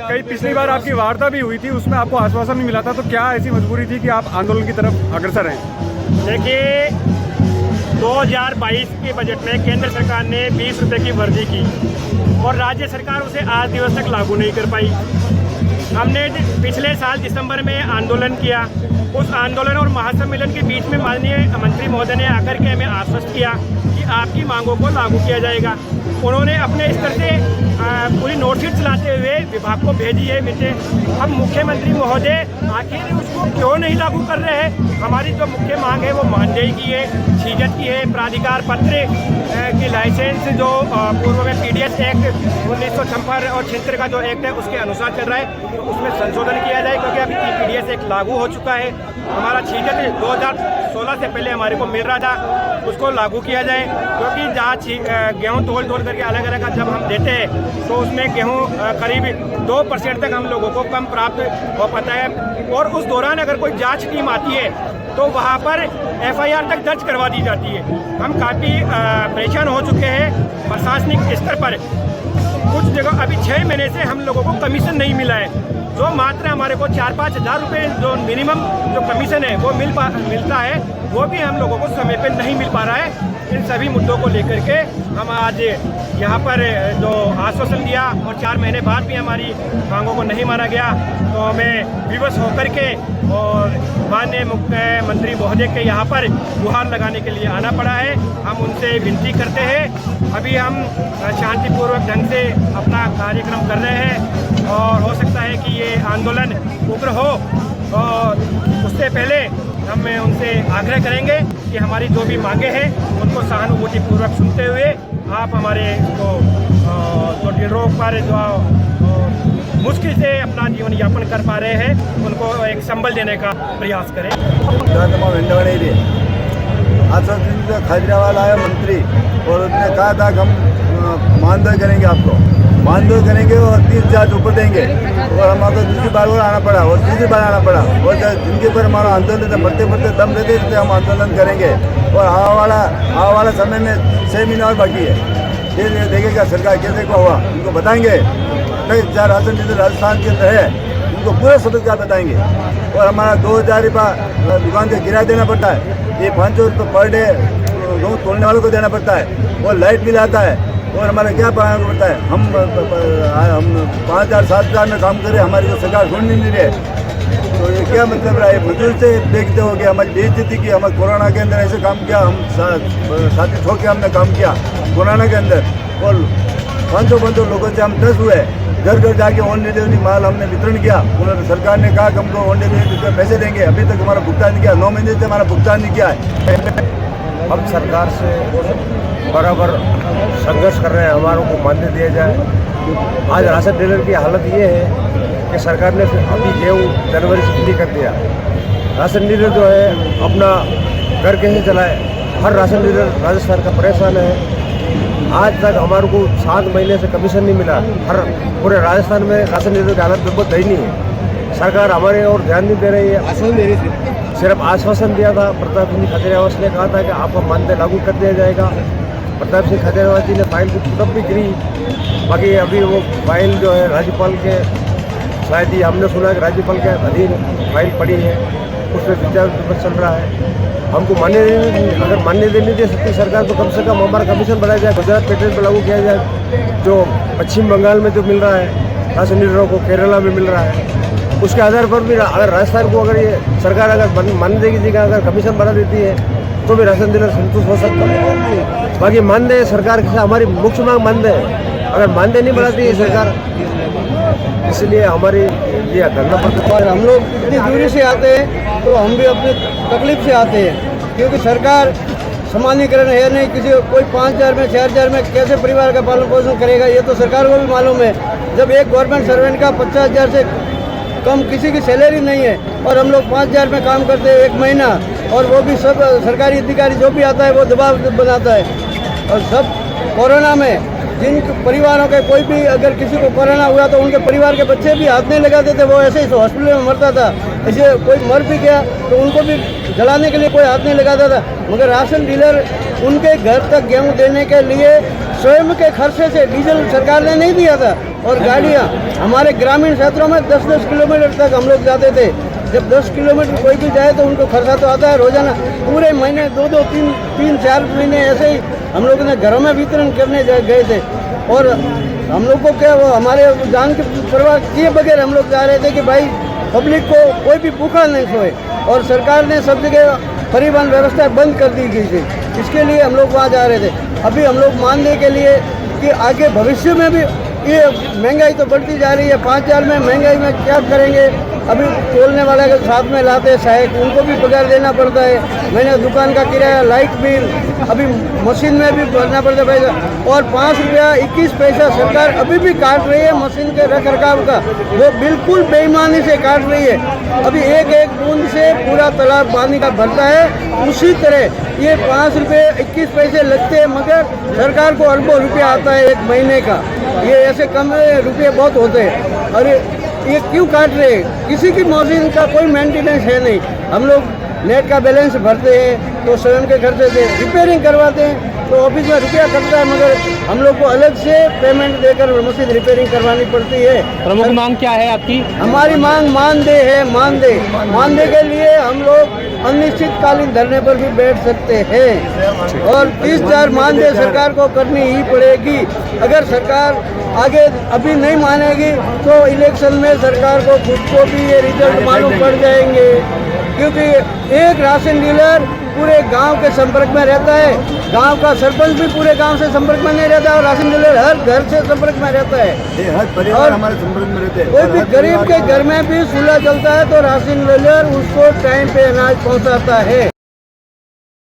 कई पिछली बार आपकी वार्ता भी हुई थी, उसमें आपको आश्वासन नहीं मिला था, तो क्या ऐसी मजबूरी थी कि आप आंदोलन की तरफ अग्रसर हैं? देखिए, 2022 के बजट में केंद्र सरकार ने 20 रुपये की वृद्धि की और राज्य सरकार उसे आज दिवस तक लागू नहीं कर पाई। हमने पिछले साल दिसंबर में आंदोलन किया। उस आंदोलन और महासम्मेलन के बीच में माननीय मंत्री महोदय ने आकर के हमें आश्वस्त किया कि आपकी मांगों को लागू किया जाएगा। उन्होंने अपने स्तर से पूरी नोटिस चलाते हुए विभाग को भेजी है मीटिंग। अब मुख्यमंत्री महोदय आखिर उसको क्यों नहीं लागू कर रहे हैं? हमारी जो मुख्य मांग है वो मानदेय की है, छीजत की है, प्राधिकार पत्र की लाइसेंस जो पूर्व में पीडीएस एक्ट 1956 और 76 का जो एक्ट है उसके अनुसार चल रहा है, तो उसमें संशोधन किया जाए, क्योंकि अभी पीडीएस एक्ट लागू हो चुका है। हमारा छीजत 2016 से पहले हमारे को मिल रहा था, उसको लागू किया जाए, क्योंकि जहाँ गेहूँ तोल करके अलग अलग जब हम देते हैं तो उसमें गेहूँ करीब 2% तक हम लोगों को कम प्राप्त हो पाता है। और उस दौरान अगर कोई जांच टीम आती है तो वहाँ पर एफआईआर तक दर्ज करवा दी जाती है। हम काफ़ी परेशान हो चुके हैं प्रशासनिक स्तर पर। कुछ जगह अभी 6 महीने से हम लोगों को कमीशन नहीं मिला है। जो मात्र हमारे को 4-5 हज़ार रुपये जो मिनिमम जो कमीशन है वो मिलता है, वो भी हम लोगों को समय पे नहीं मिल पा रहा है। इन सभी मुद्दों को लेकर के हम आज यहाँ पर जो आश्वासन दिया और 4 महीने बाद भी हमारी मांगों को नहीं माना गया, तो हमें विवश होकर के और माननीय मुख्यमंत्री महोदय के यहाँ पर गुहार लगाने के लिए आना पड़ा है। हम उनसे विनती करते हैं, अभी हम शांतिपूर्वक ढंग से अपना कार्यक्रम कर रहे हैं और हो सकता है कि ये आंदोलन उग्र हो, और उससे पहले हम उनसे आग्रह करेंगे कि हमारी जो भी मांगे हैं उनको सहानुभूतिपूर्वक सुनते हुए आप हमारे को जो डीलरों पर जो मुश्किल से अपना जीवन यापन कर पा रहे हैं उनको एक संबल देने का प्रयास करें। खजरावाल आया मंत्री और उसने कहा था कि हम मानदेय करेंगे, आपको मानदेय करेंगे और 30,000 ऊपर देंगे, और हमारे दूसरी बार और आना पड़ा और तीसरी बार आना पड़ा, और जिनके पर हमारा आंदोलन बढ़ते दम रहते थे हम आंदोलन करेंगे। और आने वाला समय में 6 महीने और बाकी है, फिर देखेगा सरकार कैसे क्या हुआ, उनको बताएंगे। कई 4 राशन डीलर राजस्थान के अंदर है, उनको पूरे सदस्य बताएंगे। और हमारा 2,000 रुपये दुकान से किराया देना पड़ता है, ये 500 रुपये पर डे गेहूँ तोड़ने वालों को देना पड़ता है, और लाइट बिल आता है। और हमारा क्या पाना पड़ता है, हम 5,000-7,000 में काम करें, हमारी जो सरकार ढूंढ नहीं रही है, तो ये क्या मतलब रहा है? मजदूर से देखते हो गया, हमारी बेइज्जती की। हमारे कोरोना के अंदर ऐसे काम किया, हम साथी छोड़ के हमने काम किया कोरोना के अंदर, और 500 लोगों से हम 10 हुए, घर घर जाके ऑन डिलीवरी माल हमने वितरण किया। उन्होंने सरकार ने कहा कि हमको ऑन डिलीवरी पैसे देंगे, अभी तक हमारा भुगतान नहीं किया, 9 महीने से हमारा भुगतान नहीं किया है। हम सरकार से बराबर संघर्ष कर रहे हैं, हमारों को मानदेय दिया जाए। आज राशन डीलर की हालत ये है कि सरकार ने अभी गेहूँ जनवरी से फ्री कर दिया। राशन डीलर जो है अपना घर कैसे चलाए, हर राशन डीलर राजस्थान का परेशान है। आज तक हमारे को 7 महीने से कमीशन नहीं मिला। हर पूरे राजस्थान में राशन डीलर की हालत बहुत दयनीय है। सरकार हमारे और ध्यान नहीं दे रही है। सिर्फ आश्वासन दिया था, प्रताप सिंह खजूरिया ने कहा था कि आपका मानदेय लागू कर दिया जाएगा। प्रताप सिंह खजूरिया जी ने फाइल को तब भी गिरी, बाकी अभी वो फाइल जो है राज्यपाल के, शायद ही हमने सुना कि राज्यपाल के अधीन फाइल पड़ी है, उसमें विचार विमर्श चल रहा है। हमको अगर मान्यता नहीं दे सकती सरकार तो कम से कम हमारा कमीशन बढ़ाया जाए, गुजरात पैटर्न पर लागू किया जाए। जो पश्चिम बंगाल में जो मिल रहा है राशन डीलरों को, केरला में मिल रहा है, उसके आधार पर भी अगर राजस्थान को अगर ये सरकार अगर मानदेय की जगह अगर कमीशन बढ़ा देती है तो भी राशन डीलर संतुष्ट हो सकता है। बाकी मानदेय सरकार के साथ हमारी मुख्य मांग मानदेय है, अगर मानदेय नहीं बढ़ाती है सरकार, इसलिए हमारी ये धरना पड़ता है। हम लोग इतनी दूरी से आते हैं तो हम भी अपनी तकलीफ से आते हैं, क्योंकि सरकार समानीकरण है नहीं। किसी कोई 5,000 में 4,000 में कैसे परिवार का पालन पोषण करेगा, ये तो सरकार को भी मालूम है। जब एक गवर्नमेंट सर्वेंट का 50,000 से कम किसी की सैलरी नहीं है, और हम लोग 5,000 में काम करते हैं 1 महीना, और वो भी सब सरकारी अधिकारी जो भी आता है वो दबाव बनाता है। और सब कोरोना में जिन परिवारों के कोई भी अगर किसी को कोरोना हुआ तो उनके परिवार के बच्चे भी हाथ नहीं लगाते थे, वो ऐसे ही हॉस्पिटल में मरता था। ऐसे कोई मर भी गया तो उनको भी जलाने के लिए कोई हाथ नहीं लगाता था। मगर राशन डीलर उनके घर तक गेहूँ देने के लिए स्वयं के खर्चे से डीजल सरकार ने नहीं दिया था, और गाड़ियाँ हमारे ग्रामीण क्षेत्रों में 10-10 किलोमीटर तक हम लोग जाते थे। जब 10 किलोमीटर कोई भी जाए तो उनको खर्चा तो आता है रोजाना, पूरे महीने 2-2, 3-4 महीने ऐसे ही हम लोगों ने घरों में वितरण करने गए थे। और हम लोग को क्या, वो हमारे जान की परवाह किए बगैर हम लोग जा रहे थे कि भाई पब्लिक को कोई भी भूखा नहीं सोए। और सरकार ने सब जगह परिवहन व्यवस्था बंद कर दी गई थी, इसके लिए हम लोग वहाँ जा रहे थे। अभी हम लोग मानने के लिए कि आगे भविष्य में भी ये महंगाई तो बढ़ती जा रही है, 5,000 में महंगाई में क्या करेंगे। अभी तोलने वाले के साथ में लाते हैं सहायक, उनको भी पगार देना पड़ता है, मैंने दुकान का किराया, लाइट बिल, अभी मशीन में भी भरना पड़ता है पैसा। और 5 रुपया 21 पैसा सरकार अभी भी काट रही है मशीन के रख रखाव का, वो बिल्कुल बेईमानी से काट रही है। अभी एक एक बूंद से पूरा तालाब पानी का भरता है, उसी तरह ये 5 रुपये 21 पैसे लगते हैं, मगर सरकार को अरबों रुपया आता है एक महीने का। ये ऐसे कम रुपये बहुत होते हैं। और ये क्यों काट रहे हैं? किसी की मशीन का कोई मेंटेनेंस है नहीं। हम लोग नेट का बैलेंस भरते हैं तो स्वयं के खर्चे से रिपेयरिंग करवाते हैं तो ऑफिस में रुपया कटता है, मगर हम लोग को अलग से पेमेंट देकर मशीन रिपेयरिंग करवानी पड़ती है। प्रमुख मांग क्या है आपकी? हमारी मांग मानदेय है, मानदेय के लिए हम लोग अनिश्चितकालीन धरने पर भी बैठ सकते हैं। और 30,000 मानदेय सरकार को करनी ही पड़ेगी। अगर सरकार आगे अभी नहीं मानेगी तो इलेक्शन में सरकार को खुद को भी ये रिजल्ट मालूम पड़ जाएंगे, क्योंकि एक राशन डीलर पूरे गांव के संपर्क में रहता है, गांव का सरपंच भी पूरे गांव से संपर्क में नहीं रहता और राशन डीलर हर घर से संपर्क में रहता है। हर परिवार हमारे संपर्क में रहते हैं। कोई भी गरीब के घर में भी चूल्हा जलता है तो राशन डीलर उसको टाइम पे अनाज पहुंचाता है।